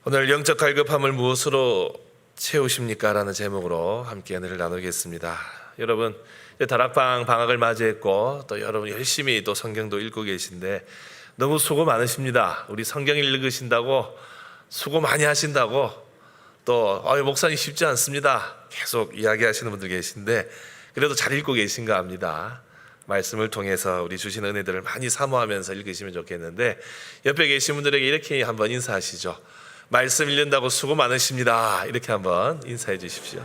오늘 영적 갈급함을 무엇으로 채우십니까? 라는 제목으로 함께 은혜를 나누겠습니다. 여러분, 다락방 방학을 맞이했고 또 여러분 열심히 또 성경도 읽고 계신데 너무 수고 많으십니다. 우리 성경 읽으신다고 수고 많이 하신다고 또 목사님 쉽지 않습니다 계속 이야기하시는 분들 계신데 그래도 잘 읽고 계신가 합니다. 말씀을 통해서 우리 주신 은혜들을 많이 사모하면서 읽으시면 좋겠는데 옆에 계신 분들에게 이렇게 한번 인사하시죠. 말씀 읽는다고 수고 많으십니다. 이렇게 한번 인사해 주십시오.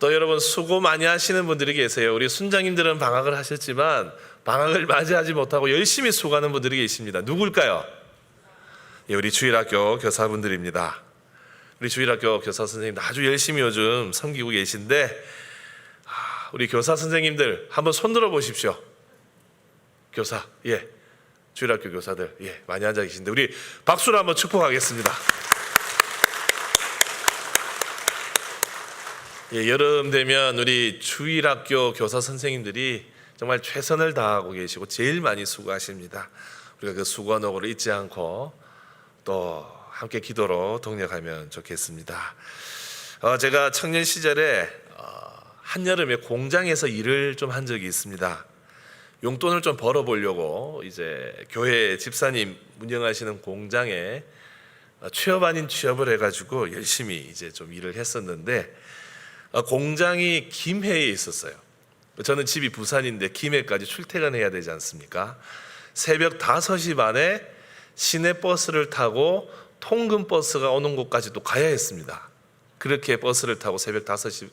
또 여러분 수고 많이 하시는 분들이 계세요. 우리 순장님들은 방학을 하셨지만 방학을 맞이하지 못하고 열심히 수고하는 분들이 계십니다. 누굴까요? 우리 주일학교 교사분들입니다. 우리 주일학교 교사 선생님 아주 열심히 요즘 섬기고 계신데 우리 교사 선생님들 한번 손 들어 보십시오. 교사, 주일학교 교사들, 많이 앉아 계신데 우리 박수로 한번 축복하겠습니다. 여름 되면 우리 주일학교 교사 선생님들이 정말 최선을 다하고 계시고 제일 많이 수고하십니다. 우리가 그 수고한 노고를 잊지 않고 또 함께 기도로 동력하면 좋겠습니다. 제가 청년 시절에 한여름에 공장에서 일을 좀 한 적이 있습니다. 용돈을 좀 벌어보려고 이제 교회 집사님 운영하시는 공장에 취업 아닌 취업을 해가지고 열심히 이제 좀 일을 했었는데 공장이 김해에 있었어요. 저는 집이 부산인데 김해까지 출퇴근해야 되지 않습니까? 새벽 5시 반에 시내버스를 타고 통근버스가 오는 곳까지 또 가야 했습니다. 그렇게 버스를 타고 새벽 5시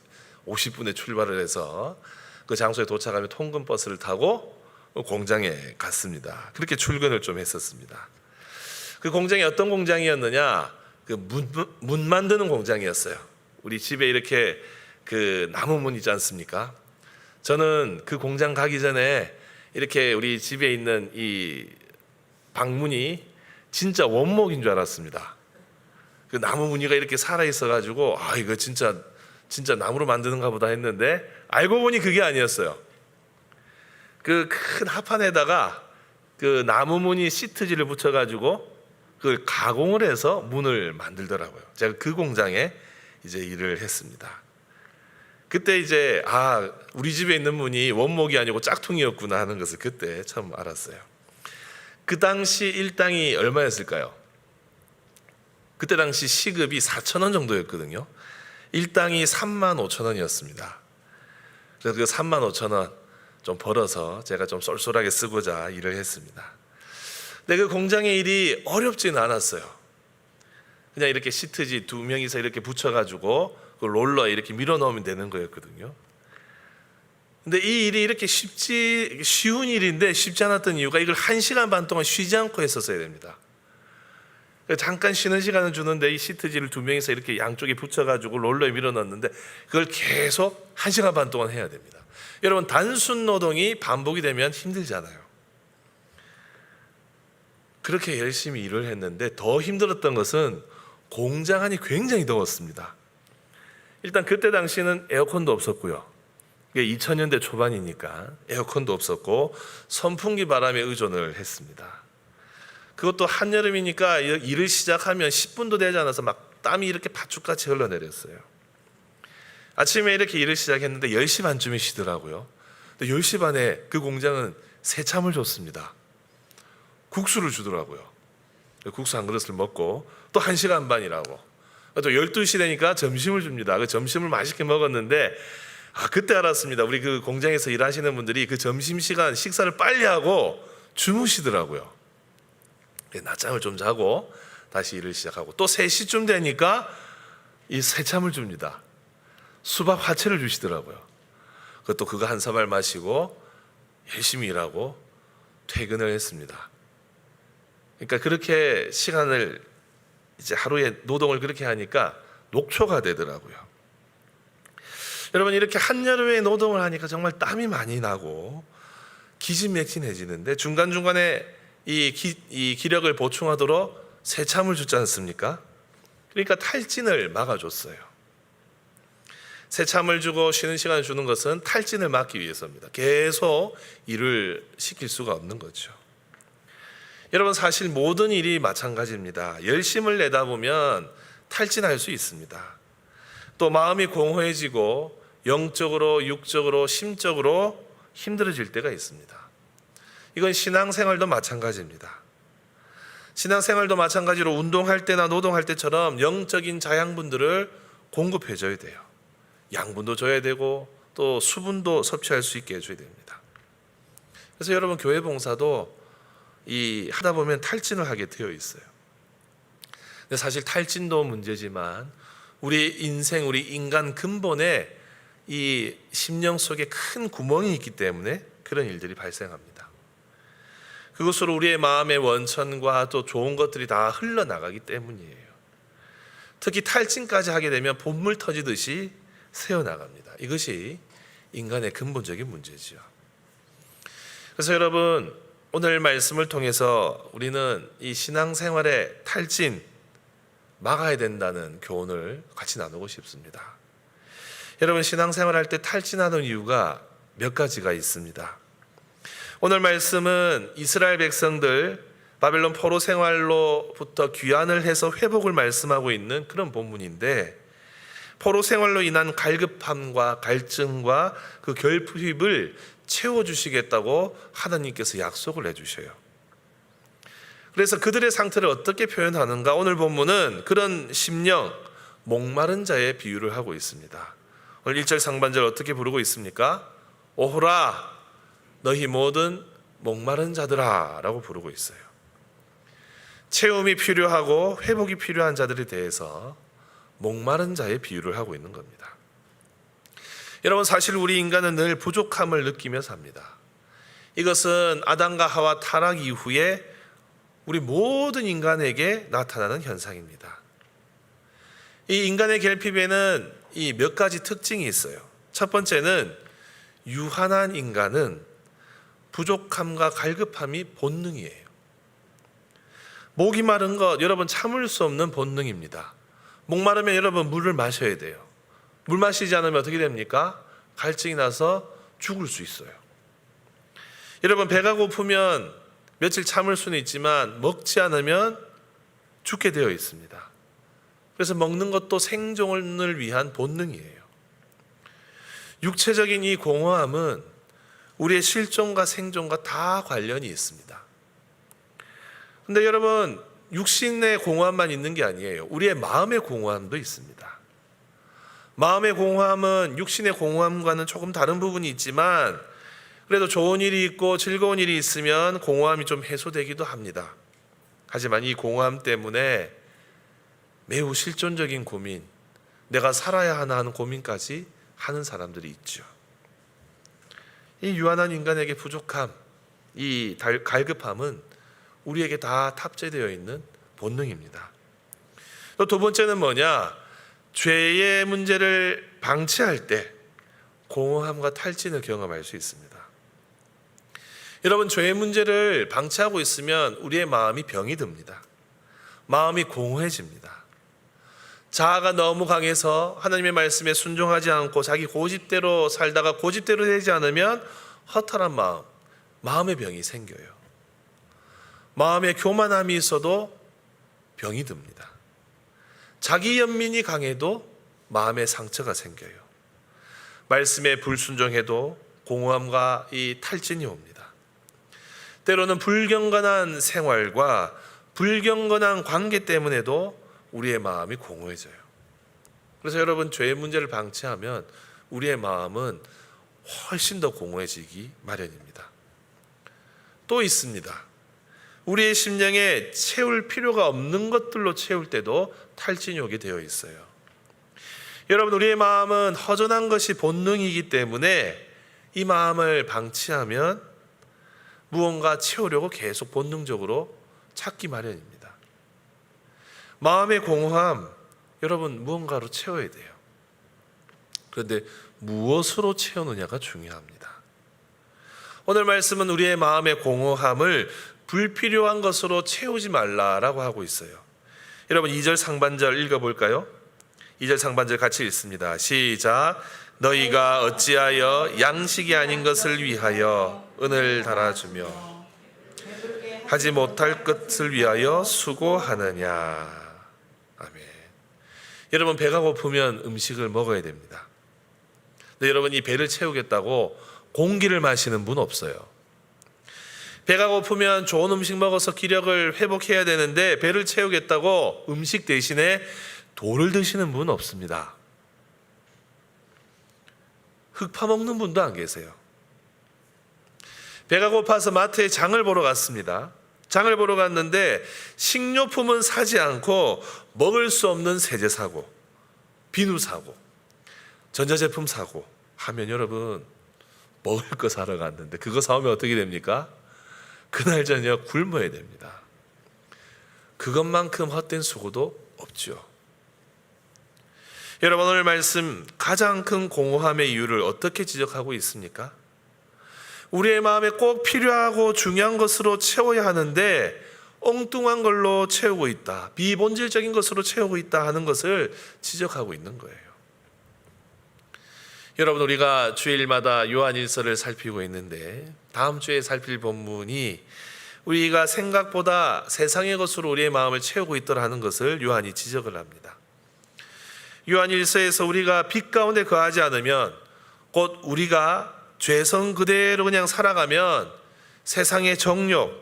50분에 출발을 해서 그 장소에 도착하면 통근버스를 타고 공장에 갔습니다. 그렇게 출근을 좀 했었습니다. 그 공장이 어떤 공장이었느냐? 그 문 만드는 공장이었어요. 우리 집에 이렇게 그 나무 문 있지 않습니까? 저는 그 공장 가기 전에 이렇게 우리 집에 있는 이 방문이 진짜 원목인 줄 알았습니다. 그 나무 무늬가 이렇게 살아 있어가지고 이거 진짜 나무로 만드는가 보다 했는데 알고 보니 그게 아니었어요. 그 큰 합판에다가 그 나무 무늬 시트지를 붙여가지고 그걸 가공을 해서 문을 만들더라고요. 제가 그 공장에 이제 일을 했습니다. 그때 이제 우리 집에 있는 문이 원목이 아니고 짝퉁이었구나 하는 것을 그때 처음 알았어요. 그 당시 일당이 얼마였을까요? 그때 당시 시급이 4,000원 정도였거든요. 일당이 35,000원이었습니다. 그래서 그 35,000원 좀 벌어서 제가 좀 쏠쏠하게 쓰고자 일을 했습니다. 근데 그 공장의 일이 어렵지는 않았어요. 그냥 이렇게 시트지 2명이서 이렇게 붙여가지고 그 롤러에 이렇게 밀어 넣으면 되는 거였거든요. 근데 이 일이 이렇게 쉬운 일인데 쉽지 않았던 이유가 이걸 1시간 반 동안 쉬지 않고 했었어야 됩니다. 잠깐 쉬는 시간을 주는데 이 시트지를 2명이서 이렇게 양쪽에 붙여가지고 롤러에 밀어 넣었는데 그걸 계속 1시간 반 동안 해야 됩니다. 여러분 단순 노동이 반복이 되면 힘들잖아요. 그렇게 열심히 일을 했는데 더 힘들었던 것은 공장 안이 굉장히 더웠습니다. 일단 그때 당시에는 에어컨도 없었고요. 2000년대 초반이니까 에어컨도 없었고 선풍기 바람에 의존을 했습니다. 그것도 한여름이니까 일을 시작하면 10분도 되지 않아서 막 땀이 이렇게 팥죽같이 흘러내렸어요. 아침에 이렇게 일을 시작했는데 10시 반쯤에 쉬더라고요. 근데 10시 반에 그 공장은 새참을 줬습니다. 국수를 주더라고요. 국수 한 그릇을 먹고 또 1시간 반이라고. 또 12시 되니까 점심을 줍니다. 그 점심을 맛있게 먹었는데 그때 알았습니다. 우리 그 공장에서 일하시는 분들이 그 점심시간 식사를 빨리 하고 주무시더라고요. 낮잠을 좀 자고 다시 일을 시작하고 또 3시쯤 되니까 이 새참을 줍니다. 수박 화채를 주시더라고요. 그것도 그거 한 사발 마시고 열심히 일하고 퇴근을 했습니다. 그러니까 그렇게 시간을 이제 하루에 노동을 그렇게 하니까 녹초가 되더라고요. 여러분 이렇게 한여름에 노동을 하니까 정말 땀이 많이 나고 기진맥진해지는데 중간중간에 이 기력을 보충하도록 새참을 주지 않습니까? 그러니까 탈진을 막아줬어요. 새참을 주고 쉬는 시간을 주는 것은 탈진을 막기 위해서입니다. 계속 일을 시킬 수가 없는 거죠. 여러분, 사실 모든 일이 마찬가지입니다. 열심을 내다 보면 탈진할 수 있습니다. 또 마음이 공허해지고 영적으로, 육적으로, 심적으로 힘들어질 때가 있습니다. 이건 신앙생활도 마찬가지입니다. 신앙생활도 마찬가지로 운동할 때나 노동할 때처럼 영적인 자양분들을 공급해 줘야 돼요. 양분도 줘야 되고 또 수분도 섭취할 수 있게 해줘야 됩니다. 그래서 여러분, 교회 봉사도 하다 보면 탈진을 하게 되어 있어요. 근데 사실 탈진도 문제지만 우리 인생, 우리 인간 근본에 이 심령 속에 큰 구멍이 있기 때문에 그런 일들이 발생합니다. 그것으로 우리의 마음의 원천과 또 좋은 것들이 다 흘러나가기 때문이에요. 특히 탈진까지 하게 되면 본물 터지듯이 새어나갑니다. 이것이 인간의 근본적인 문제지요. 그래서 여러분, 오늘 말씀을 통해서 우리는 이 신앙생활의 탈진 막아야 된다는 교훈을 같이 나누고 싶습니다. 여러분, 신앙생활할 때 탈진하는 이유가 몇 가지가 있습니다. 오늘 말씀은 이스라엘 백성들 바벨론 포로 생활로부터 귀환을 해서 회복을 말씀하고 있는 그런 본문인데, 포로 생활로 인한 갈급함과 갈증과 그 결핍을 채워주시겠다고 하나님께서 약속을 해주셔요. 그래서 그들의 상태를 어떻게 표현하는가, 오늘 본문은 그런 심령, 목마른 자의 비유를 하고 있습니다. 오늘 1절 상반절 어떻게 부르고 있습니까? 오호라 너희 모든 목마른 자들아 라고 부르고 있어요. 체험이 필요하고 회복이 필요한 자들에 대해서 목마른 자의 비유를 하고 있는 겁니다. 여러분, 사실 우리 인간은 늘 부족함을 느끼며 삽니다. 이것은 아담과 하와 타락 이후에 우리 모든 인간에게 나타나는 현상입니다. 이 인간의 결핍에는 이 몇 가지 특징이 있어요. 첫 번째는 유한한 인간은 부족함과 갈급함이 본능이에요. 목이 마른 것, 여러분, 참을 수 없는 본능입니다. 목 마르면 여러분 물을 마셔야 돼요. 물 마시지 않으면 어떻게 됩니까? 갈증이 나서 죽을 수 있어요. 여러분, 배가 고프면 며칠 참을 수는 있지만 먹지 않으면 죽게 되어 있습니다. 그래서 먹는 것도 생존을 위한 본능이에요. 육체적인 이 공허함은 우리의 실존과 생존과 다 관련이 있습니다. 근데 여러분, 육신의 공허함만 있는 게 아니에요. 우리의 마음의 공허함도 있습니다. 마음의 공허함은 육신의 공허함과는 조금 다른 부분이 있지만 그래도 좋은 일이 있고 즐거운 일이 있으면 공허함이 좀 해소되기도 합니다. 하지만 이 공허함 때문에 매우 실존적인 고민, 내가 살아야 하나 하는 고민까지 하는 사람들이 있죠. 이 유한한 인간에게 부족함, 이 갈급함은 우리에게 다 탑재되어 있는 본능입니다. 또 두 번째는 뭐냐? 죄의 문제를 방치할 때 공허함과 탈진을 경험할 수 있습니다. 여러분, 죄의 문제를 방치하고 있으면 우리의 마음이 병이 듭니다. 마음이 공허해집니다. 자아가 너무 강해서 하나님의 말씀에 순종하지 않고 자기 고집대로 살다가 고집대로 되지 않으면 허탈한 마음의 병이 생겨요. 마음에 교만함이 있어도 병이 듭니다. 자기 연민이 강해도 마음에 상처가 생겨요. 말씀에 불순종해도 공허함과 이 탈진이 옵니다. 때로는 불경건한 생활과 불경건한 관계 때문에도 우리의 마음이 공허해져요. 그래서 여러분, 죄의 문제를 방치하면 우리의 마음은 훨씬 더 공허해지기 마련입니다. 또 있습니다. 우리의 심령에 채울 필요가 없는 것들로 채울 때도 탈진이 오게 되어 있어요. 여러분, 우리의 마음은 허전한 것이 본능이기 때문에 이 마음을 방치하면 무언가 채우려고 계속 본능적으로 찾기 마련입니다. 마음의 공허함, 여러분, 무언가로 채워야 돼요. 그런데 무엇으로 채우느냐가 중요합니다. 오늘 말씀은 우리의 마음의 공허함을 불필요한 것으로 채우지 말라라고 하고 있어요. 여러분, 2절 상반절 읽어볼까요? 2절 상반절 같이 읽습니다. 시작. 너희가 어찌하여 양식이 아닌 것을 위하여 은을 달아주며 하지 못할 것을 위하여 수고하느냐. 아멘. 여러분, 배가 고프면 음식을 먹어야 됩니다. 근데 여러분, 이 배를 채우겠다고 공기를 마시는 분 없어요. 배가 고프면 좋은 음식 먹어서 기력을 회복해야 되는데 배를 채우겠다고 음식 대신에 돌을 드시는 분 없습니다. 흙 파먹는 분도 안 계세요. 배가 고파서 마트에 장을 보러 갔습니다. 장을 보러 갔는데 식료품은 사지 않고 먹을 수 없는 세제 사고, 비누 사고, 전자제품 사고 하면 여러분, 먹을 거 사러 갔는데 그거 사오면 어떻게 됩니까? 그날 저녁 굶어야 됩니다. 그것만큼 헛된 수고도 없죠. 여러분, 오늘 말씀 가장 큰 공허함의 이유를 어떻게 지적하고 있습니까? 우리의 마음에 꼭 필요하고 중요한 것으로 채워야 하는데 엉뚱한 걸로 채우고 있다, 비본질적인 것으로 채우고 있다 하는 것을 지적하고 있는 거예요. 여러분, 우리가 주일마다 요한일서를 살피고 있는데 다음 주에 살필 본문이 우리가 생각보다 세상의 것으로 우리의 마음을 채우고 있더라 하는 것을 요한이 지적을 합니다. 요한일서에서 우리가 빛 가운데 거하지 않으면, 곧 우리가 죄성 그대로 그냥 살아가면 세상의 정욕,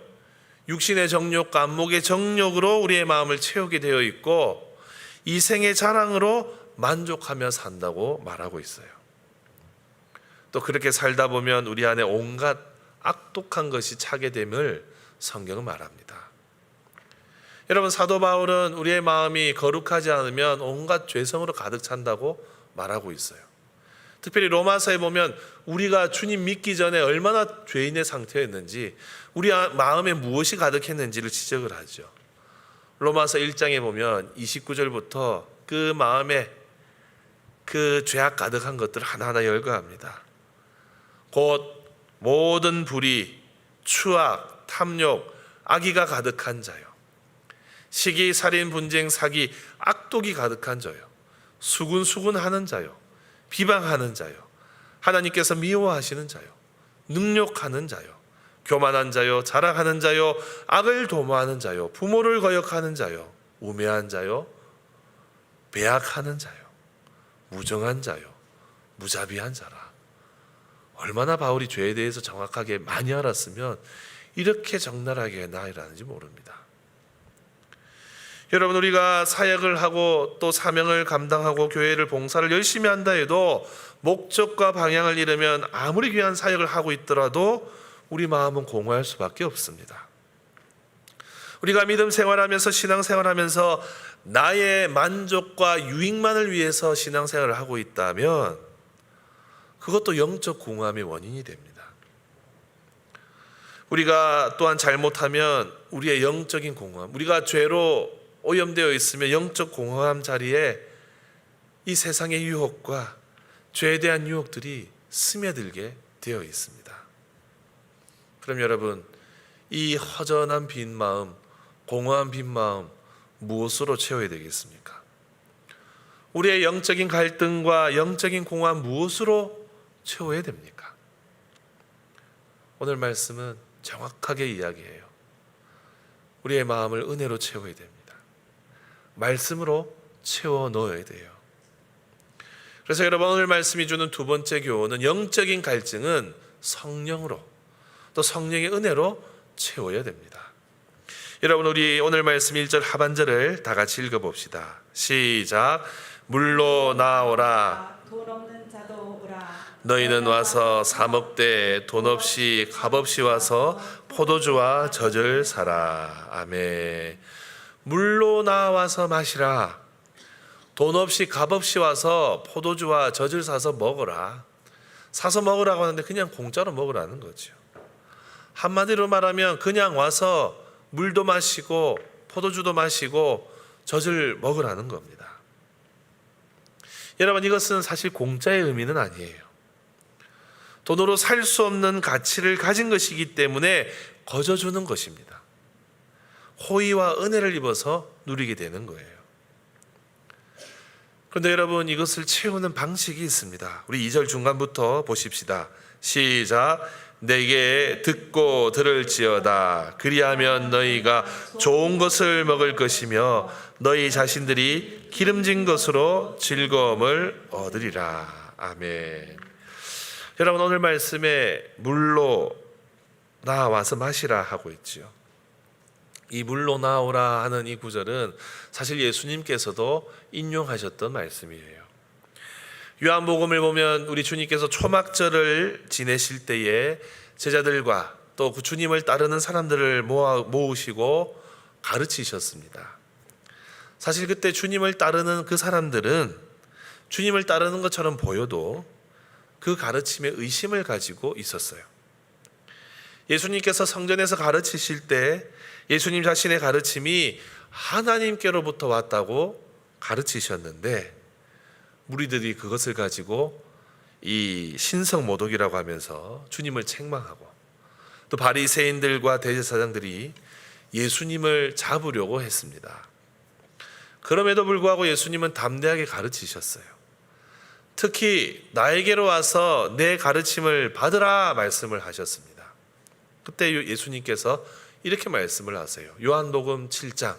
육신의 정욕, 안목의 정욕으로 우리의 마음을 채우게 되어 있고 이생의 자랑으로 만족하며 산다고 말하고 있어요. 또 그렇게 살다 보면 우리 안에 온갖 악독한 것이 차게 됨을 성경은 말합니다. 여러분, 사도 바울은 우리의 마음이 거룩하지 않으면 온갖 죄성으로 가득 찬다고 말하고 있어요. 특별히 로마서에 보면 우리가 주님 믿기 전에 얼마나 죄인의 상태였는지, 우리 마음에 무엇이 가득했는지를 지적을 하죠. 로마서 1장에 보면 29절부터 그 마음에 그 죄악 가득한 것들 하나하나 열거합니다. 곧 모든 불의, 추악, 탐욕, 악의가 가득한 자요, 시기, 살인, 분쟁, 사기, 악독이 가득한 자요, 수군수군하는 자요, 비방하는 자요, 하나님께서 미워하시는 자요, 능욕하는 자요, 교만한 자요, 자랑하는 자요, 악을 도모하는 자요, 부모를 거역하는 자요, 우매한 자요, 배약하는 자요, 무정한 자요, 무자비한 자라. 얼마나 바울이 죄에 대해서 정확하게 많이 알았으면 이렇게 적나라하게 나열하는지 모릅니다. 여러분, 우리가 사역을 하고 또 사명을 감당하고 교회를 봉사를 열심히 한다 해도 목적과 방향을 잃으면 아무리 귀한 사역을 하고 있더라도 우리 마음은 공허할 수밖에 없습니다. 우리가 믿음 생활하면서 신앙생활하면서 나의 만족과 유익만을 위해서 신앙생활을 하고 있다면 그것도 영적 공허함의 원인이 됩니다. 우리가 또한 잘못하면 우리의 영적인 공허함, 우리가 죄로 오염되어 있으면 영적 공허함 자리에 이 세상의 유혹과 죄에 대한 유혹들이 스며들게 되어 있습니다. 그럼 여러분, 이 허전한 빈 마음, 공허한 빈 마음 무엇으로 채워야 되겠습니까? 우리의 영적인 갈등과 영적인 공허함 무엇으로 채워야 됩니까? 오늘 말씀은 정확하게 이야기해요. 우리의 마음을 은혜로 채워야 됩니다. 말씀으로 채워 넣어야 돼요. 그래서 여러분, 오늘 말씀이 주는 두 번째 교훈은 영적인 갈증은 성령으로, 또 성령의 은혜로 채워야 됩니다. 여러분, 우리 오늘 말씀 1절 하반절을 다 같이 읽어봅시다. 시작. 물로 나오라. 돈 없는 자도 오라. 너희는 와서 사 먹되 돈 없이 값없이 와서 포도주와 젖을 사라. 아멘. 물로 나와서 마시라. 돈 없이 값없이 와서 포도주와 젖을 사서 먹어라. 사서 먹으라고 하는데 그냥 공짜로 먹으라는 거죠. 한마디로 말하면 그냥 와서 물도 마시고 포도주도 마시고 젖을 먹으라는 겁니다. 여러분, 이것은 사실 공짜의 의미는 아니에요. 돈으로 살 수 없는 가치를 가진 것이기 때문에 거저주는 것입니다. 호의와 은혜를 입어서 누리게 되는 거예요. 그런데 여러분, 이것을 채우는 방식이 있습니다. 우리 2절 중간부터 보십시다. 시작. 내게 듣고 들을지어다. 그리하면 너희가 좋은 것을 먹을 것이며 너희 자신들이 기름진 것으로 즐거움을 얻으리라. 아멘. 여러분, 오늘 말씀에 물로 나와서 마시라 하고 있지요. 이 물로 나오라 하는 이 구절은 사실 예수님께서도 인용하셨던 말씀이에요. 요한복음을 보면 우리 주님께서 초막절을 지내실 때에 제자들과 또 그 주님을 따르는 사람들을 모으시고 가르치셨습니다. 사실 그때 주님을 따르는 그 사람들은 주님을 따르는 것처럼 보여도 그 가르침에 의심을 가지고 있었어요. 예수님께서 성전에서 가르치실 때 예수님 자신의 가르침이 하나님께로부터 왔다고 가르치셨는데 무리들이 그것을 가지고 이 신성모독이라고 하면서 주님을 책망하고 또 바리새인들과 대제사장들이 예수님을 잡으려고 했습니다. 그럼에도 불구하고 예수님은 담대하게 가르치셨어요. 특히 나에게로 와서 내 가르침을 받으라 말씀을 하셨습니다. 그때 예수님께서 이렇게 말씀을 하세요. 요한복음 7장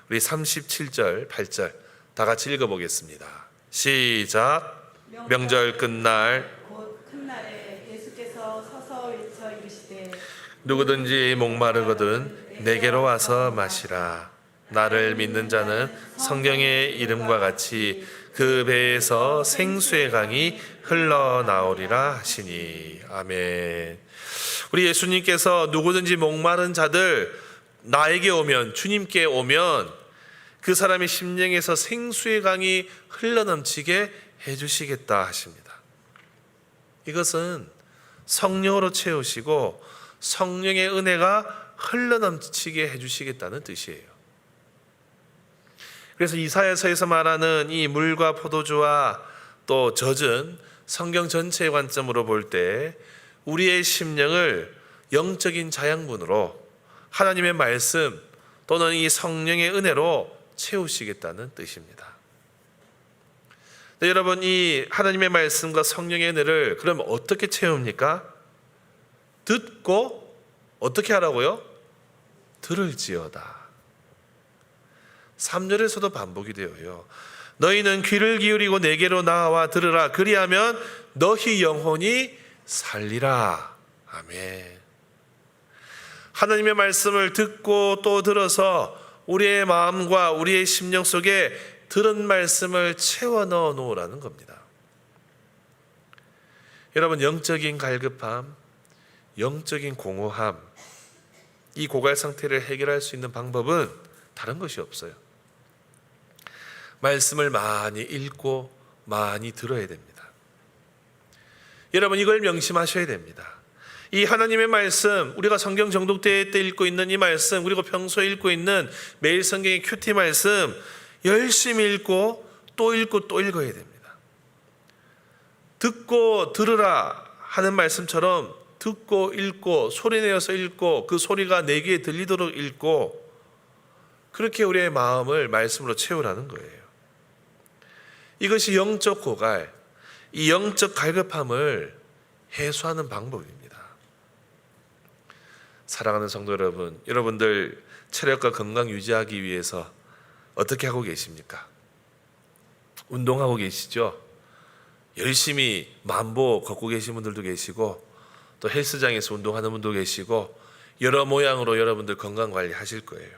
우리 37절 8절 다 같이 읽어보겠습니다. 시작. 명절 끝날 곧 큰 날에 예수께서 서서 외쳐 이르시되 누구든지 목마르거든 내게로 와서 마시라. 나를 믿는 자는 성경의 이름과 같이 그 배에서 생수의 강이 흘러나오리라 하시니. 아멘. 우리 예수님께서 누구든지 목마른 자들 나에게 오면, 주님께 오면 그 사람의 심령에서 생수의 강이 흘러넘치게 해주시겠다 하십니다. 이것은 성령으로 채우시고 성령의 은혜가 흘러넘치게 해주시겠다는 뜻이에요. 그래서 이사야서에서 말하는 이 물과 포도주와 또 젖은 성경 전체의 관점으로 볼 때 우리의 심령을 영적인 자양분으로 하나님의 말씀 또는 이 성령의 은혜로 채우시겠다는 뜻입니다. 네, 여러분, 이 하나님의 말씀과 성령의 은혜를 그럼 어떻게 채웁니까? 듣고 어떻게 하라고요? 들을지어다. 3절에서도 반복이 되어요. 너희는 귀를 기울이고 내게로 나와 들으라. 그리하면 너희 영혼이 살리라. 아멘. 하나님의 말씀을 듣고 또 들어서 우리의 마음과 우리의 심령 속에 들은 말씀을 채워 넣어 놓으라는 겁니다. 여러분, 영적인 갈급함, 영적인 공허함, 이 고갈 상태를 해결할 수 있는 방법은 다른 것이 없어요. 말씀을 많이 읽고 많이 들어야 됩니다. 여러분, 이걸 명심하셔야 됩니다. 이 하나님의 말씀, 우리가 성경 정독대 때 읽고 있는 이 말씀, 그리고 평소에 읽고 있는 매일 성경의 큐티 말씀 열심히 읽고 또 읽고 또 읽어야 됩니다. 듣고 들으라 하는 말씀처럼 듣고 읽고 소리내어서 읽고 그 소리가 내 귀에 들리도록 읽고 그렇게 우리의 마음을 말씀으로 채우라는 거예요. 이것이 영적 고갈, 이 영적 갈급함을 해소하는 방법입니다. 사랑하는 성도 여러분, 여러분들 체력과 건강 유지하기 위해서 어떻게 하고 계십니까? 운동하고 계시죠? 열심히 만보 걷고 계신 분들도 계시고 또 헬스장에서 운동하는 분도 계시고 여러 모양으로 여러분들 건강 관리 하실 거예요.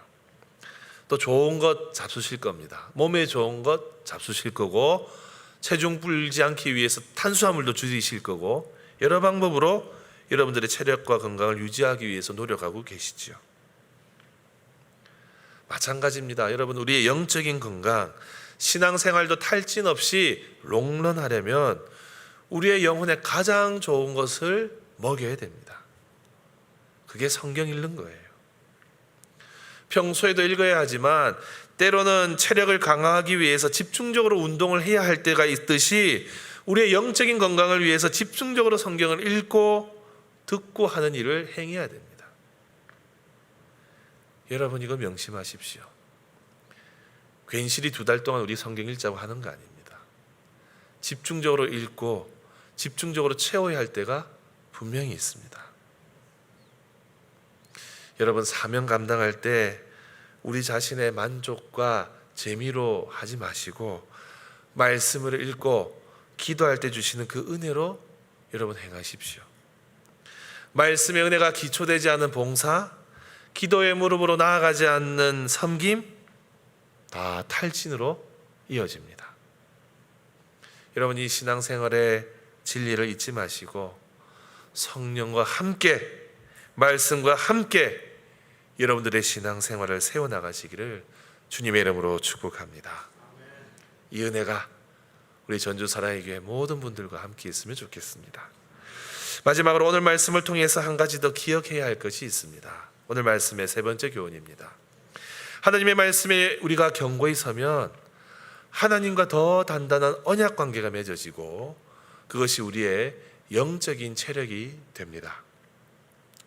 또 좋은 것 잡수실 겁니다. 몸에 좋은 것 잡수실 거고 체중 불지 않기 위해서 탄수화물도 줄이실 거고 여러 방법으로 여러분들의 체력과 건강을 유지하기 위해서 노력하고 계시죠. 마찬가지입니다. 여러분, 우리의 영적인 건강, 신앙생활도 탈진 없이 롱런하려면 우리의 영혼에 가장 좋은 것을 먹여야 됩니다. 그게 성경 읽는 거예요. 평소에도 읽어야 하지만 때로는 체력을 강화하기 위해서 집중적으로 운동을 해야 할 때가 있듯이 우리의 영적인 건강을 위해서 집중적으로 성경을 읽고 듣고 하는 일을 행해야 됩니다. 여러분, 이거 명심하십시오. 괜시리 2달 동안 우리 성경 읽자고 하는 거 아닙니다. 집중적으로 읽고 집중적으로 채워야 할 때가 분명히 있습니다. 여러분, 사명 감당할 때 우리 자신의 만족과 재미로 하지 마시고 말씀을 읽고 기도할 때 주시는 그 은혜로 여러분 행하십시오. 말씀의 은혜가 기초되지 않은 봉사, 기도의 무릎으로 나아가지 않는 섬김, 다 탈진으로 이어집니다. 여러분, 이 신앙생활의 진리를 잊지 마시고 성령과 함께, 말씀과 함께 여러분들의 신앙생활을 세워나가시기를 주님의 이름으로 축복합니다. 이 은혜가 우리 전주 사랑의 교회 모든 분들과 함께 있으면 좋겠습니다. 마지막으로 오늘 말씀을 통해서 한 가지 더 기억해야 할 것이 있습니다. 오늘 말씀의 세 번째 교훈입니다. 하나님의 말씀에 우리가 견고히 서면 하나님과 더 단단한 언약 관계가 맺어지고 그것이 우리의 영적인 체력이 됩니다.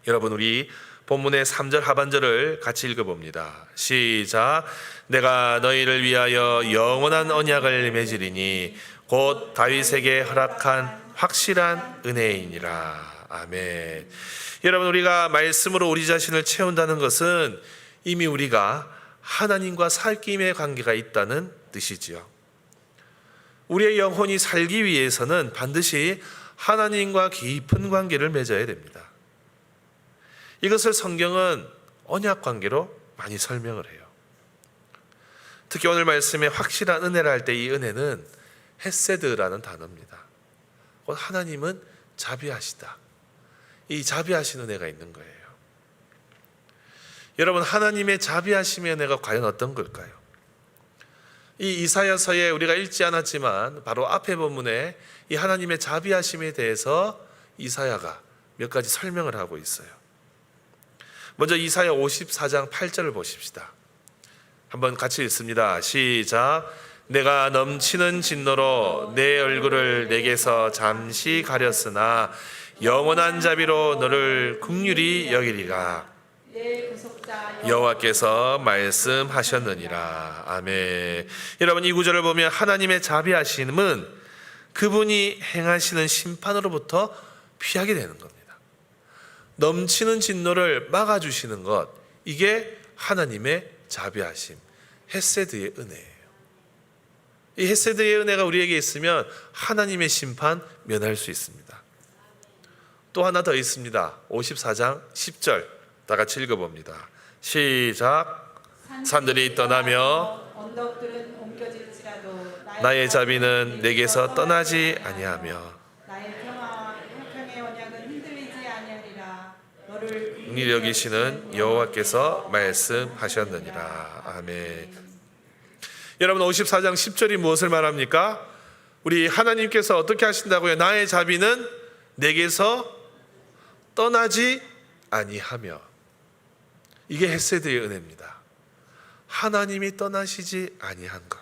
여러분, 우리 본문의 3절 하반절을 같이 읽어봅니다. 시작. 내가 너희를 위하여 영원한 언약을 맺으리니 곧 다윗에게 허락한 확실한 은혜이니라. 아멘. 여러분, 우리가 말씀으로 우리 자신을 채운다는 것은 이미 우리가 하나님과 살김의 관계가 있다는 뜻이지요. 우리의 영혼이 살기 위해서는 반드시 하나님과 깊은 관계를 맺어야 됩니다. 이것을 성경은 언약 관계로 많이 설명을 해요. 특히 오늘 말씀에 확실한 은혜라 할 때 이 은혜는 헤세드라는 단어입니다. 곧 하나님은 자비하시다. 이 자비하신 은혜가 있는 거예요. 여러분, 하나님의 자비하심의 은혜가 과연 어떤 걸까요? 이 이사야서에 우리가 읽지 않았지만 바로 앞에 본문에 이 하나님의 자비하심에 대해서 이사야가 몇 가지 설명을 하고 있어요. 먼저 이사야 54장 8절을 보십시다. 한번 같이 읽습니다. 시작. 내가 넘치는 진노로 내 얼굴을 내게서 잠시 가렸으나 영원한 자비로 너를 긍휼히 여기리라. 내 구속자 여호와께서 말씀하셨느니라. 아멘. 여러분, 이 구절을 보면 하나님의 자비하심은 그분이 행하시는 심판으로부터 피하게 되는 겁니다. 넘치는 진노를 막아주시는 것, 이게 하나님의 자비하심, 헤세드의 은혜예요. 이 헤세드의 은혜가 우리에게 있으면 하나님의 심판 면할 수 있습니다. 또 하나 더 있습니다. 54장 10절 다 같이 읽어봅니다. 시작. 산들이 떠나며 언덕들은 옮겨질지라도 나의 자비는 내게서 떠나지 아니하며 나의 평화와 형평의 언약은 흔들리지 아니하리라. 너를 긍휼히 여기시는 여호와께서 말씀하셨느니라. 아멘. 여러분, 54장 10절이 무엇을 말합니까? 우리 하나님께서 어떻게 하신다고요? 나의 자비는 내게서 떠나지 아니하며. 이게 헤세드의 은혜입니다. 하나님이 떠나시지 아니한 것.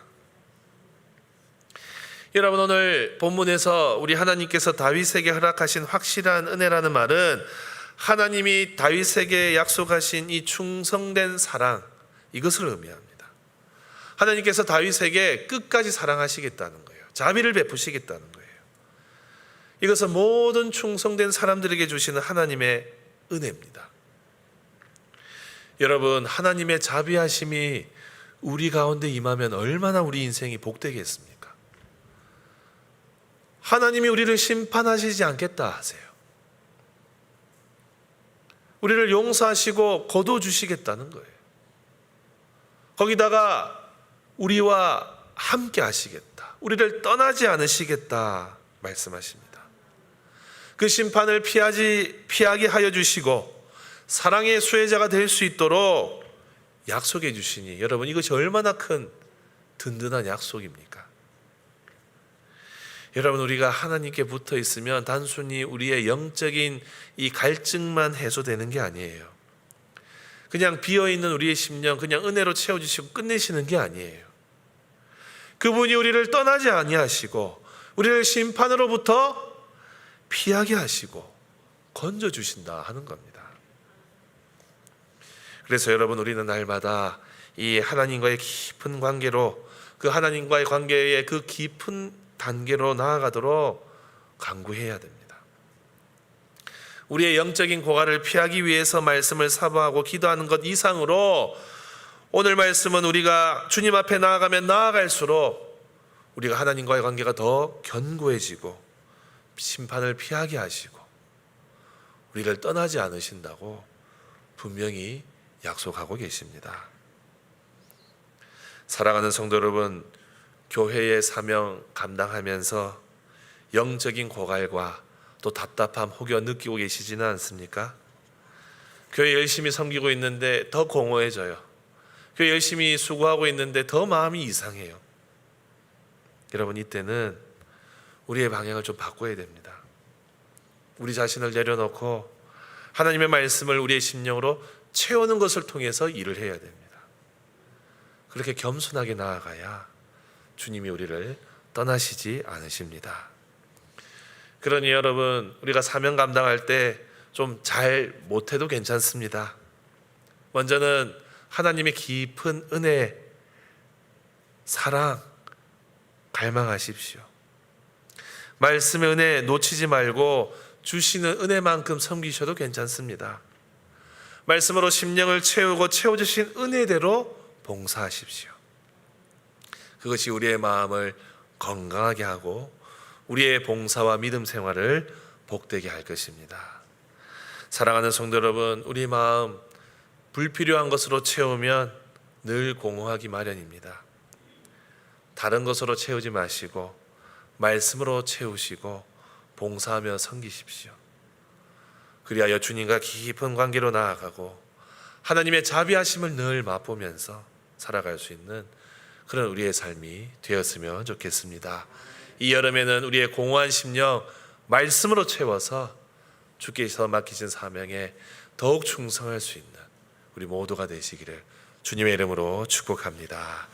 여러분, 오늘 본문에서 우리 하나님께서 다윗에게 허락하신 확실한 은혜라는 말은 하나님이 다윗에게 약속하신 이 충성된 사랑, 이것을 의미합니다. 하나님께서 다윗에게 끝까지 사랑하시겠다는 거예요. 자비를 베푸시겠다는 거예요. 이것은 모든 충성된 사람들에게 주시는 하나님의 은혜입니다. 여러분, 하나님의 자비하심이 우리 가운데 임하면 얼마나 우리 인생이 복되겠습니까? 하나님이 우리를 심판하시지 않겠다 하세요. 우리를 용서하시고 거둬주시겠다는 거예요. 거기다가 우리와 함께 하시겠다, 우리를 떠나지 않으시겠다 말씀하십니다. 그 심판을 피하게 하여 주시고 사랑의 수혜자가 될 수 있도록 약속해 주시니, 여러분, 이것이 얼마나 큰 든든한 약속입니까? 여러분, 우리가 하나님께 붙어 있으면 단순히 우리의 영적인 이 갈증만 해소되는 게 아니에요. 그냥 비어있는 우리의 심령 그냥 은혜로 채워주시고 끝내시는 게 아니에요. 그분이 우리를 떠나지 아니하시고 우리를 심판으로부터 피하게 하시고 건져주신다 하는 겁니다. 그래서 여러분, 우리는 날마다 이 하나님과의 깊은 관계로, 그 하나님과의 관계의 그 깊은 단계로 나아가도록 간구해야 됩니다. 우리의 영적인 고갈을 피하기 위해서 말씀을 사모하고 기도하는 것 이상으로 오늘 말씀은 우리가 주님 앞에 나아가면 나아갈수록 우리가 하나님과의 관계가 더 견고해지고 심판을 피하게 하시고 우리를 떠나지 않으신다고 분명히 약속하고 계십니다. 사랑하는 성도 여러분, 교회의 사명 감당하면서 영적인 고갈과 또 답답함 혹여 느끼고 계시지는 않습니까? 교회 열심히 섬기고 있는데 더 공허해져요. 교회 열심히 수고하고 있는데 더 마음이 이상해요. 여러분, 이때는 우리의 방향을 좀 바꿔야 됩니다. 우리 자신을 내려놓고 하나님의 말씀을 우리의 심령으로 채우는 것을 통해서 일을 해야 됩니다. 그렇게 겸손하게 나아가야 주님이 우리를 떠나시지 않으십니다. 그러니 여러분, 우리가 사명 감당할 때 좀 잘 못해도 괜찮습니다. 먼저는 하나님의 깊은 은혜, 사랑 갈망하십시오. 말씀의 은혜 놓치지 말고 주시는 은혜만큼 섬기셔도 괜찮습니다. 말씀으로 심령을 채우고 채워주신 은혜대로 봉사하십시오. 그것이 우리의 마음을 건강하게 하고 우리의 봉사와 믿음 생활을 복되게 할 것입니다. 사랑하는 성도 여러분, 우리 마음 불필요한 것으로 채우면 늘 공허하기 마련입니다. 다른 것으로 채우지 마시고 말씀으로 채우시고 봉사하며 섬기십시오. 그리하여 주님과 깊은 관계로 나아가고 하나님의 자비하심을 늘 맛보면서 살아갈 수 있는 그런 우리의 삶이 되었으면 좋겠습니다. 이 여름에는 우리의 공허한 심령 말씀으로 채워서 주께서 맡기신 사명에 더욱 충성할 수 있는 우리 모두가 되시기를 주님의 이름으로 축복합니다.